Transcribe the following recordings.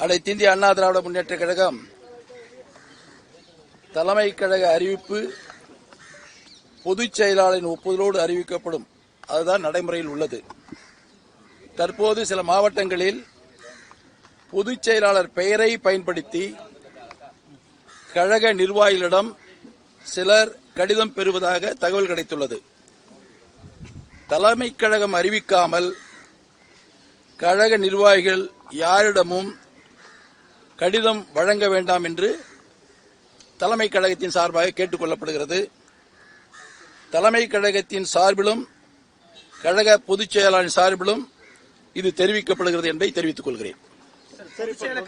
அனைத்து இந்திய அண்ணா திராவிட முன்னேற்ற கழகம் தலைமை கழக அறிவிப்பு பொதுச் செயலாளரின் ஒப்புதலோடு அறிவிக்கப்படும். அதுதான் நடைமுறையில் உள்ளது. தற்போது சில மாவட்டங்களில் பொதுச் செயலாளர் பெயரை பயன்படுத்தி கழக நிர்வாகிகளிடம் சிலர் கடிதம் பெறுவதாக தகவல் கிடைத்துள்ளது. தலைமை கழகம் அறிவிக்காமல் கழக நிர்வாகிகள் யாரிடமும் கடிதம் வழங்க வேண்டாம் என்று தலைமை கழகத்தின் சார்பாக கேட்டுக் கொள்ளப்படுகிறது. தலைமை கழகத்தின் சார்பிலும் கழக பொதுச் செயலாளரின் சார்பிலும் இது தெரிவிக்கப்படுகிறது என்பதை தெரிவித்துக் கொள்கிறேன்.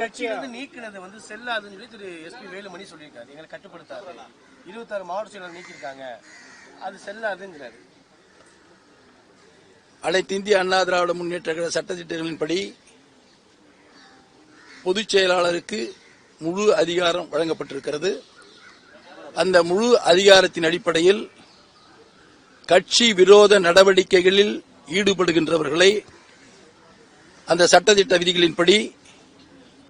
கட்சியிலிருந்து நீக்கினது வந்து செல்லாதுன்னு திரு எஸ்பி வேலுமணி சொல்லியிருக்காரு. எங்களை கட்டுப்படுத்தாது 26 மாவட்ட செயலர் நீக்கியிருக்காங்க, அது செல்லாதுங்கிறாரு. அனைத்து இந்திய அண்ணா திராவிட முன்னேற்ற கழக சட்டத்திட்டங்களின்படி பொதுச் செயலாளருக்கு முழு அதிகாரம் வழங்கப்பட்டிருக்கிறது. அந்த முழு அதிகாரத்தின் அடிப்படையில் கட்சி விரோத நடவடிக்கைகளில் ஈடுபடுகின்றவர்களை அந்த சட்டத்திட்ட விதிகளின்படி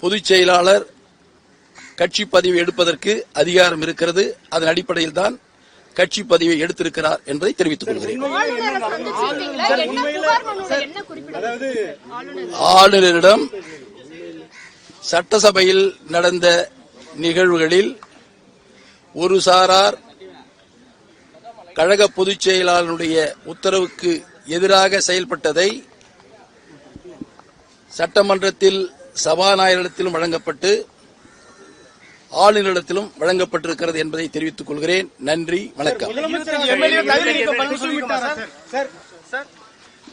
பொதுச் செயலாளர் கட்சி பதிவை எடுப்பதற்கு அதிகாரம் இருக்கிறது. அதன் அடிப்படையில் தான் கட்சி பதிவை எடுத்திருக்கிறார் என்பதை தெரிவித்துக் கொள்கிறேன். ஆளுநரிடம் சட்டசபையில் நடந்த நிகழ்வுகளில் ஒரு சாரார் கழக பொதுச் செயலாளருடைய உத்தரவுக்கு எதிராக செயல்பட்டதை சட்டமன்றத்தில் சபாநாயகரிடத்திலும் வழங்கப்பட்டு ஆளுநரிடத்திலும் வழங்கப்பட்டிருக்கிறது என்பதை தெரிவித்துக் கொள்கிறேன். நன்றி, வணக்கம்.